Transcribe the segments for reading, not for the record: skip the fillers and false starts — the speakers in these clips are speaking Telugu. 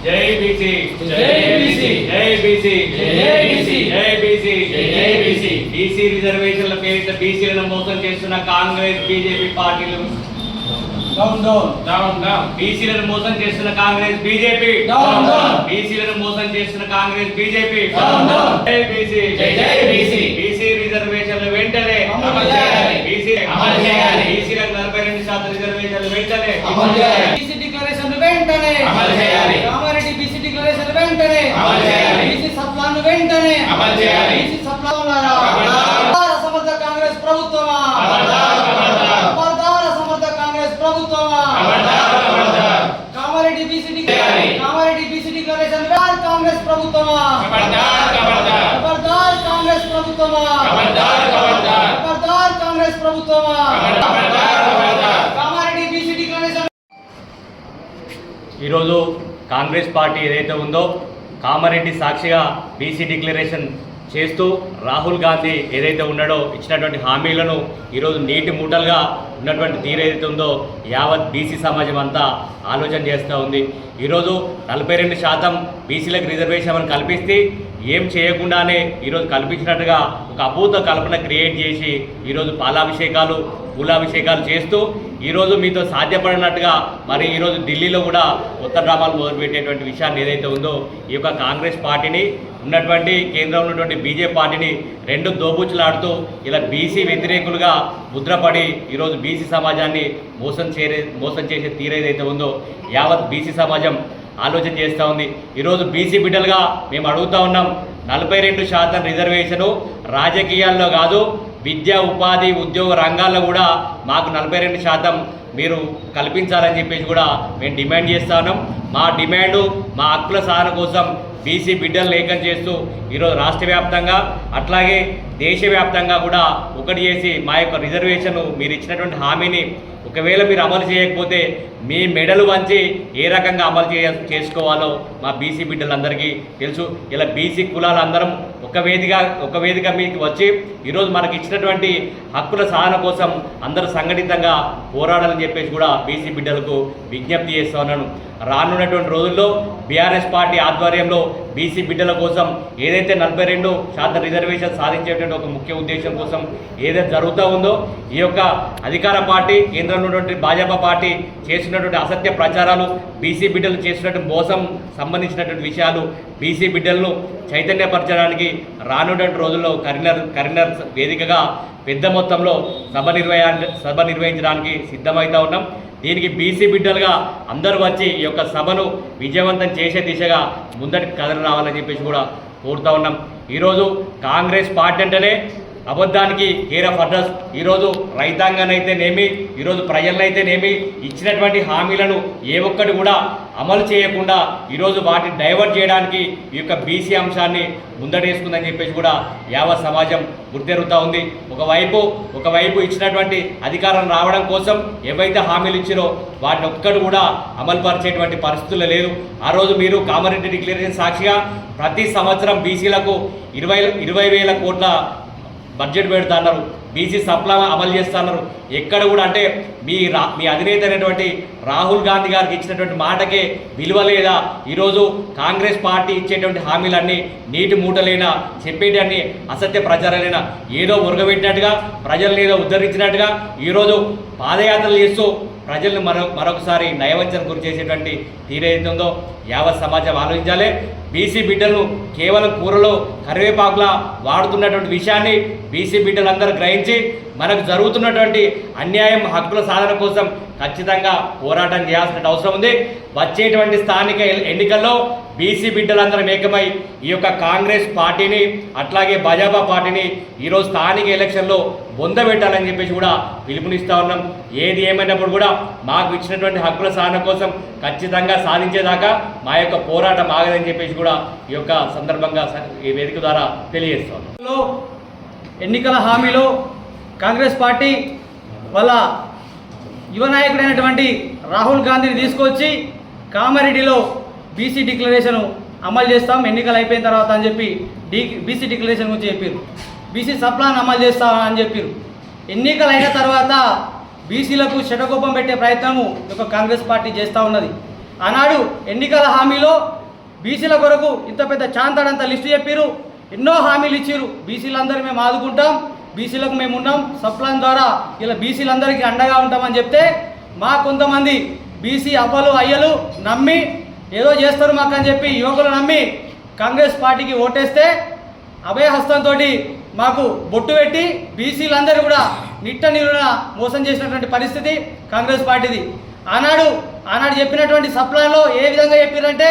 జై బీసీ జై బీసీ జై బీసీ జై బీసీ జై బీసీ జై బీసీ బీసీ రిజర్వేషన్ల పేరిట బీసీలను మోసం చేస్తున్న కాంగ్రెస్ బీజేపీ పార్టీలు డౌన్ డౌన్ డౌన్ డౌన్ బీసీలను మోసం చేస్తున్న కాంగ్రెస్ బీజేపీ డౌన్ డౌన్ బీసీలను మోసం చేస్తున్న కాంగ్రెస్ బీజేపీ డౌన్ డౌన్ జై బీసీ జై బీసీ బీసీ రిజర్వేషన్లు వెంటనే అమలు చేయాలి. బీసీ అమలు చేయాలి. బీసీలకు 42% రిజర్వేషన్లు వెంటనే అమలు చేయాలి. బీసీ డిక్లరేషన్ వెంటనే అమలు చేయాలి. కామారెడ్డి బీసీ డిక్లరేషన్ వెంటనే అమలు చేయాలి. బీసీ సప్లాన్ వెంటనే అమలు చేయాలి. బీసీ సప్లాన్ సమర్థ కాంగ్రెస్ ప్రభుత్వమా ఖబర్దార్, ఖబర్దార్. ఖబర్దార్ సమర్థ కాంగ్రెస్ ప్రభుత్వమా ఖబర్దార్, ఖబర్దార్. కామారెడ్డి బీసీ చేయాలి. డిక్లరేషన్ కాంగ్రెస్ ప్రభుత్వమా ఖబర్దార్, ఖబర్దార్. ఖబర్దార్ కాంగ్రెస్ ప్రభుత్వమా ఖబర్దార్, ఖబర్దార్. ఖబర్దార్ కాంగ్రెస్ ప్రభుత్వమా ఖబర్దార్, ఖబర్దార్. కామారెడ్డి బీసీ డిక్లరేషన్ ఈరోజు కాంగ్రెస్ పార్టీ ఏదైతే ఉందో కామారెడ్డి సాక్షిగా బీసీ డిక్లరేషన్ చేస్తూ రాహుల్ గాంధీ ఏదైతే ఉన్నాడో ఇచ్చినటువంటి హామీలను ఈరోజు నీటి మూటలుగా ఉన్నటువంటి తీరు ఏదైతే ఉందో యావత్ బీసీ సమాజం అంతా ఆలోచన చేస్తూ ఉంది. ఈరోజు 42% బీసీలకు రిజర్వేషన్ కల్పిస్తే ఏం చేయకుండానే ఈరోజు కల్పించినట్టుగా ఒక అభూత కల్పన క్రియేట్ చేసి ఈరోజు పాలాభిషేకాలు పూలాభిషేకాలు చేస్తూ ఈరోజు మీతో సాధ్యపడినట్టుగా మరి ఈరోజు ఢిల్లీలో కూడా కొత్త డ్రామాలు మొదలుపెట్టేటువంటి విషయాన్ని ఏదైతే ఉందో ఈ యొక్క కాంగ్రెస్ పార్టీని ఉన్నటువంటి కేంద్రంలో ఉన్నటువంటి బీజేపీ పార్టీని రెండు దోబుచ్చులాడుతూ ఇలా బీసీ వ్యతిరేకులుగా ముద్రపడి ఈరోజు బీసీ సమాజాన్ని మోసం చేసే తీరేదైతే ఉందో యావత్ బీసీ సమాజం ఆలోచన చేస్తూ ఉంది. ఈరోజు బీసీ బిడ్డలుగా మేము అడుగుతూ ఉన్నాం, 42% రిజర్వేషను రాజకీయాల్లో కాదు, విద్యా ఉపాధి ఉద్యోగ రంగాల్లో కూడా మాకు 42% మీరు కల్పించాలని చెప్పేసి కూడా మేము డిమాండ్ చేస్తూ ఉన్నాం. మా డిమాండు మా హక్కుల సాధన కోసం బీసీ బిడ్డలు ఏకం చేస్తూ ఈరోజు రాష్ట్ర వ్యాప్తంగా అట్లాగే దేశవ్యాప్తంగా కూడా ఒకటి చేసి మా యొక్క రిజర్వేషన్ మీరు ఇచ్చినటువంటి హామీని ఒకవేళ మీరు అమలు చేయకపోతే మీ మెడలు వంచి ఏ రకంగా అమలు చేసుకోవాలో మా బీసీ బిడ్డలందరికీ తెలుసు. ఇలా బీసీ కులాలందరం ఒక వేదిక మీకు వచ్చి ఈరోజు మనకి ఇచ్చినటువంటి హక్కుల సాధన కోసం అందరూ సంఘటితంగా పోరాడాలని చెప్పేసి కూడా బీసీ బిడ్డలకు విజ్ఞప్తి చేస్తూ ఉన్నాను. రానున్నటువంటి రోజుల్లో బీఆర్ఎస్ పార్టీ ఆధ్వర్యంలో బీసీ బిడ్డల కోసం ఏదైతే 42% రిజర్వేషన్ సాధించేటువంటి ఒక ముఖ్య ఉద్దేశం కోసం ఏదైతే జరుగుతూ ఉందో ఈ యొక్క అధికార పార్టీ కేంద్రంలో ఉన్నటువంటి భాజపా పార్టీ చేసినటువంటి అసత్య ప్రచారాలు, బీసీ బిడ్డలు చేసినటువంటి మోసం సంబంధించినటువంటి విషయాలు బీసీ బిడ్డలను చైతన్యపరచడానికి రానున్నటువంటి రోజుల్లో కరీంనగర్ వేదికగా పెద్ద మొత్తంలో సభ నిర్వహించడానికి సిద్ధమవుతూ ఉన్నాం. దీనికి బీసీ బిడ్డలుగా అందరూ వచ్చి ఈ యొక్క సభను విజయవంతం చేసే దిశగా ముందటి కథలు రావాలని చెప్పేసి కూడా కోరుతూ ఉన్నాం. ఈరోజు కాంగ్రెస్ పార్టీ అంటేనే అబద్ధానికి కేర్ ఆఫ్ అడ్రస్. ఈరోజు రైతాంగానైతేనేమి, ఈరోజు ప్రజలనైతేనేమి ఇచ్చినటువంటి హామీలను ఏ ఒక్కటి కూడా అమలు చేయకుండా ఈరోజు వాటిని డైవర్ట్ చేయడానికి ఈ యొక్క బీసీ అంశాన్ని ముందడేసుకుందని చెప్పేసి కూడా యావత్ సమాజం గుర్తెరుగుతూ ఉంది. ఒకవైపు ఇచ్చినటువంటి అధికారం రావడం కోసం ఏవైతే హామీలు ఇచ్చారో వాటిని ఒక్కడు కూడా అమలు పరిచేటువంటి పరిస్థితులు లేదు. ఆ రోజు మీరు కామారెడ్డి డిక్లరేషన్ సాక్షిగా ప్రతి సంవత్సరం బీసీలకు 20,000 కోట్ల బడ్జెట్ పెడుతున్నారు, బీసీ సప్లా అమలు చేస్తున్నారు. ఎక్కడ కూడా అంటే మీ అధినేత అయినటువంటి రాహుల్ గాంధీ గారికి ఇచ్చినటువంటి మాటకే విలువ లేదా? ఈరోజు కాంగ్రెస్ పార్టీ ఇచ్చేటువంటి హామీలన్నీ నీటి మూటలైనా, చెప్పేటన్ని అసత్య ప్రచారాలైనా, ఏదో మురగబెట్టినట్టుగా ప్రజలను ఏదో ఉద్ధరించినట్టుగా ఈరోజు పాదయాత్రలు చేస్తూ ప్రజలను మరొకసారి నయవంచన గురి చేసేటువంటి తీరేతుందో యావత్ సమాజం ఆలోచించాలి. బీసీ బిడ్డలను కేవలం కూరలో కరివేపాకులా వాడుతున్నటువంటి విషయాన్ని బీసీ బిడ్డలందరూ గ్రహించి మనకు జరుగుతున్నటువంటి అన్యాయం హక్కుల సాధన కోసం ఖచ్చితంగా పోరాటం చేయాల్సిన అవసరం ఉంది. వచ్చేటువంటి స్థానిక ఎన్నికల్లో బీసీ బిడ్డలందరం ఏకమై ఈ యొక్క కాంగ్రెస్ పార్టీని అట్లాగే భాజపా పార్టీని ఈరోజు స్థానిక ఎలక్షన్లో బొందబెట్టాలని చెప్పేసి కూడా పిలుపునిస్తూ ఉన్నాం. ఏది ఏమైనప్పుడు కూడా మాకు ఇచ్చినటువంటి హక్కుల సాధన కోసం ఖచ్చితంగా సాధించేదాకా మా యొక్క పోరాటం ఆగదని చెప్పేసి కూడా ఈ యొక్క సందర్భంగా ఈ వేదిక ద్వారా తెలియజేస్తాం. ఎన్నికల హామీలో కాంగ్రెస్ పార్టీ వాళ్ళ యువ నాయకుడైనటువంటి రాహుల్ గాంధీని తీసుకొచ్చి కామారెడ్డిలో బీసీ డిక్లరేషన్ అమలు చేస్తాం ఎన్నికలు అయిపోయిన తర్వాత అని చెప్పి బీసీ డిక్లరేషన్ గురించి చెప్పారు. బీసీ సప్లాన్ అమలు చేస్తాం అని చెప్పారు. ఎన్నికలు అయిన తర్వాత బీసీలకు శటకోపం పెట్టే ప్రయత్నము ఒక కాంగ్రెస్ పార్టీ చేస్తూ ఉన్నది. ఆనాడు ఎన్నికల హామీలో బీసీల కొరకు ఇంత పెద్ద చాంతాడంత లిస్టు చెప్పారు, ఎన్నో హామీలు ఇచ్చారు. బీసీలందరూ మేము ఆదుకుంటాం, బీసీలకు మేము ఉన్నాం, సప్లాన్ ద్వారా ఇలా బీసీలందరికీ అండగా ఉంటామని చెప్తే మా కొంతమంది బీసీ అవ్వలు అయ్యలు నమ్మి ఏదో చేస్తారు మాకు అని చెప్పి యువకులు నమ్మి కాంగ్రెస్ పార్టీకి ఓటేస్తే అభయహస్తంతో మాకు బొట్టు పెట్టి బీసీలందరూ కూడా నిట్ట నిలున మోసం చేసినటువంటి పరిస్థితి కాంగ్రెస్ పార్టీది. ఆనాడు చెప్పినటువంటి సప్లాన్లో ఏ విధంగా చెప్పారంటే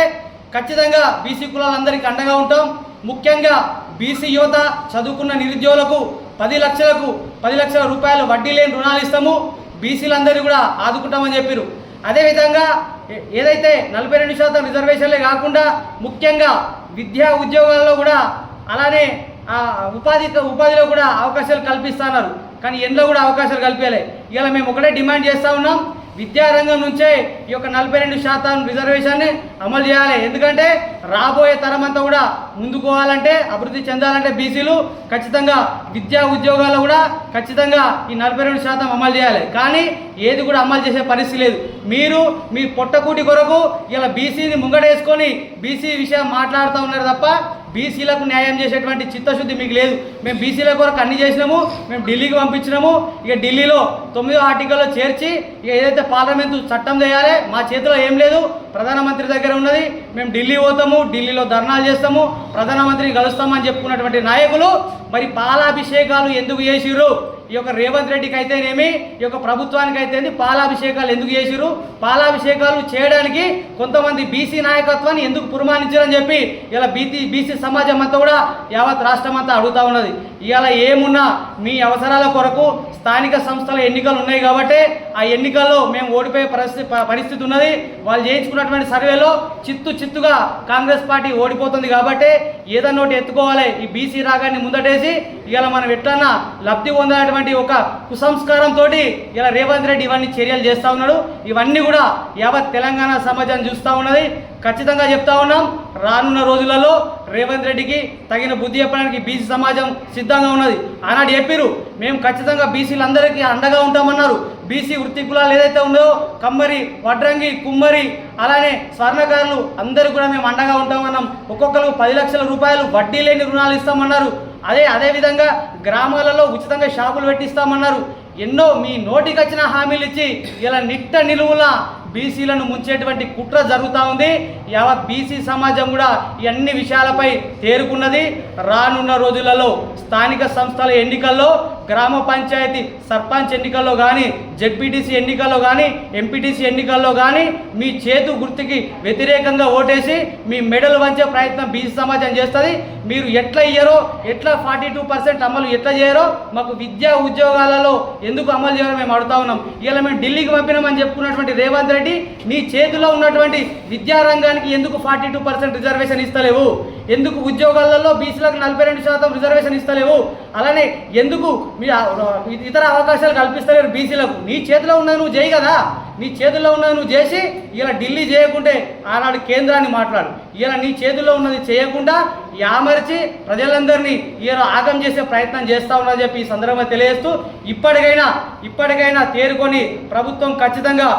ఖచ్చితంగా బీసీ కులాలందరికీ అండగా ఉంటాం, ముఖ్యంగా బీసీ యువత చదువుకున్న నిరుద్యోగులకు 10 లక్షల రూపాయలు వడ్డీ లేని రుణాలు ఇస్తాము, బీసీలందరూ కూడా ఆదుకుంటామని చెప్పారు. అదేవిధంగా ఏదైతే 42% రిజర్వేషన్లే కాకుండా ముఖ్యంగా విద్యా ఉద్యోగాల్లో కూడా అలానే ఉపాధిలో కూడా అవకాశాలు కల్పిస్తున్నారు. కానీ ఎన్నో కూడా అవకాశాలు కల్పించాలి. ఇలా మేము ఒకటే డిమాండ్ చేస్తూ ఉన్నాం, విద్యారంగం నుంచే ఈ యొక్క 42% రిజర్వేషన్ని అమలు చేయాలి. ఎందుకంటే రాబోయే తరం అంతా కూడా ముందుకోవాలంటే, అభివృద్ధి చెందాలంటే బీసీలు ఖచ్చితంగా విద్యా ఉద్యోగాల్లో కూడా ఖచ్చితంగా ఈ 42% అమలు చేయాలి. కానీ ఏది కూడా అమలు చేసే పరిస్థితి లేదు. మీరు మీ పొట్టకూటి కొరకు ఇలా బీసీని ముంగడేసుకొని బీసీ విషయం మాట్లాడుతూ ఉన్నారు తప్ప బీసీలకు న్యాయం చేసేటువంటి చిత్తశుద్ధి మీకు లేదు. మేము బీసీల కొరకు అన్ని చేసినాము, మేము ఢిల్లీకి పంపించినాము. ఇక ఢిల్లీలో 9వ ఆర్టికల్లో చేర్చి ఇక ఏదైతే పార్లమెంటు చట్టం చేయాలి, మా చేతిలో ఏం లేదు, ప్రధానమంత్రి దగ్గర ఉన్నది. మేము ఢిల్లీ పోతాము, ఢిల్లీలో ధర్నాలు చేస్తాము, ప్రధానమంత్రిని కలుస్తామని చెప్పుకున్నటువంటి నాయకులు మరి పాలాభిషేకాలు ఎందుకు చేసిర్రు? ఈ యొక్క రేవంత్ రెడ్డికి అయితేనేమి, ఈ యొక్క ప్రభుత్వానికి అయితే పాలాభిషేకాలు ఎందుకు చేసిరు? పాలాభిషేకాలు చేయడానికి కొంతమంది బీసీ నాయకత్వాన్ని ఎందుకు పురమానించారని చెప్పి ఇలా బీసీ సమాజం అంతా కూడా యావత్ రాష్ట్రం అంతా అడుగుతూ ఉన్నది. ఇవాళ ఏమున్నా మీ అవసరాల కొరకు స్థానిక సంస్థల ఎన్నికలు ఉన్నాయి కాబట్టి ఆ ఎన్నికల్లో మేము ఓడిపోయే పరిస్థితి ఉన్నది. వాళ్ళు చేయించుకున్నటువంటి సర్వేలో చిత్తుగా కాంగ్రెస్ పార్టీ ఓడిపోతుంది కాబట్టి ఏదన్నా ఒకటి ఎత్తుకోవాలి. ఈ బీసీ రాగాన్ని ముందటేసి ఇవాళ మనం ఎట్లన్నా లబ్ధి పొందాలన్నటువంటి ఒక కుసంస్కారంతో ఇలా రేవంత్ రెడ్డి ఇవన్నీ చర్యలు చేస్తూ ఉన్నాడు. ఇవన్నీ కూడా యావత్ తెలంగాణ సమాజం చూస్తూ ఉన్నది. ఖచ్చితంగా చెప్తా ఉన్నాం, రానున్న రోజులలో రేవంత్ రెడ్డికి తగిన బుద్ధి చెప్పడానికి బీసీ సమాజం సిద్ధంగా ఉన్నది. ఆనాడు చెప్పారు, మేము ఖచ్చితంగా బీసీలందరికీ అండగా ఉంటామన్నారు. బీసీ వృత్తి కులాలు ఏదైతే ఉందో కమ్మరి, వడ్రంగి, కుమ్మరి అలానే స్వర్ణకారులు అందరూ కూడా మేము అండగా ఉంటామన్నాం. ఒక్కొక్కరు 10 లక్షల రూపాయలు వడ్డీ లేని రుణాలు ఇస్తామన్నారు. అదేవిధంగా గ్రామాలలో ఉచితంగా షాపులు పెట్టిస్తామన్నారు. ఎన్నో మీ నోటికి వచ్చిన హామీలు ఇచ్చి ఇలా నిట్ట నిలువుల బీసీలను ముంచేటువంటి కుట్ర జరుగుతూ ఉంది. యావత్ బీసీ సమాజం కూడా ఈ అన్ని విషయాలపై తేరుకున్నది. రానున్న రోజులలో స్థానిక సంస్థల ఎన్నికల్లో, గ్రామ పంచాయతీ సర్పంచ్ ఎన్నికల్లో కానీ, జెడ్పీటీసీ ఎన్నికల్లో కానీ, ఎంపీటీసీ ఎన్నికల్లో కానీ మీ చేతు గుర్తుకి వ్యతిరేకంగా ఓటేసి మీ మెడలు వంచే ప్రయత్నం బీసీ సమాజం చేస్తుంది. మీరు ఎట్లా ఇయ్యారో, ఎట్లా 42% అమలు ఎట్లా చేయరో, మాకు విద్యా ఉద్యోగాలలో ఎందుకు అమలు చేయాలో మేము అడుగుతా ఉన్నాం. ఇలా మేము ఢిల్లీకి పంపినామని చెప్పుకున్నటువంటి రేవంత్ రెడ్డి నీ చేతిలో ఉన్నటువంటి విద్యారంగానికి ఎందుకు 42% రిజర్వేషన్ ఇస్తలేవు? ఎందుకు ఉద్యోగాలలో బీసీలకు 42% రిజర్వేషన్ ఇస్తలేవు? అలానే ఎందుకు మీ ఇతర అవకాశాలు కల్పిస్తలేరు బీసీలకు? నీ చేతిలో ఉన్నది నువ్వు చేయి కదా, నీ చేతుల్లో ఉన్నది నువ్వు చేసి ఇలా ఢిల్లీ చేయకుంటే ఆనాడు కేంద్రాన్ని మాట్లాడు. ఇలా నీ చేతుల్లో ఉన్నది చేయకుండా యామర్చి ప్రజలందరినీ ఇలా ఆగం చేసే ప్రయత్నం చేస్తూ ఉన్నదని చెప్పి ఈ సందర్భంగా తెలియజేస్తూ ఇప్పటికైనా తేరుకొని ప్రభుత్వం ఖచ్చితంగా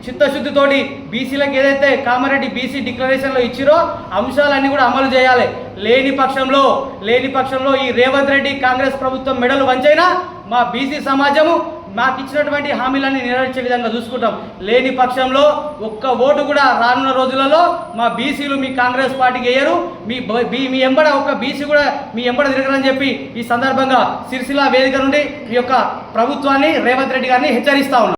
చిత్తశుద్ధితోటి బీసీలకు ఏదైతే కామారెడ్డి బీసీ డిక్లరేషన్లో ఇచ్చిరో అంశాలన్నీ కూడా అమలు చేయాలి. లేని పక్షంలో ఈ రేవంత్ రెడ్డి కాంగ్రెస్ ప్రభుత్వం మెడలు వంచైనా మా బీసీ సమాజము మాకు ఇచ్చినటువంటి హామీలన్నీ నెరవేర్చే విధంగా చూసుకుంటాం. లేని పక్షంలో ఒక్క ఓటు కూడా రానున్న రోజులలో మా బీసీలు మీ కాంగ్రెస్ పార్టీకి వేయరు. మీ ఎంబడ ఒక్క బీసీ కూడా మీ ఎంబడ తిరగరని చెప్పి ఈ సందర్భంగా సిరిసిల్ల వేదిక నుండి మీ యొక్క ప్రభుత్వాన్ని రేవంత్ రెడ్డి గారిని హెచ్చరిస్తా ఉన్నాం.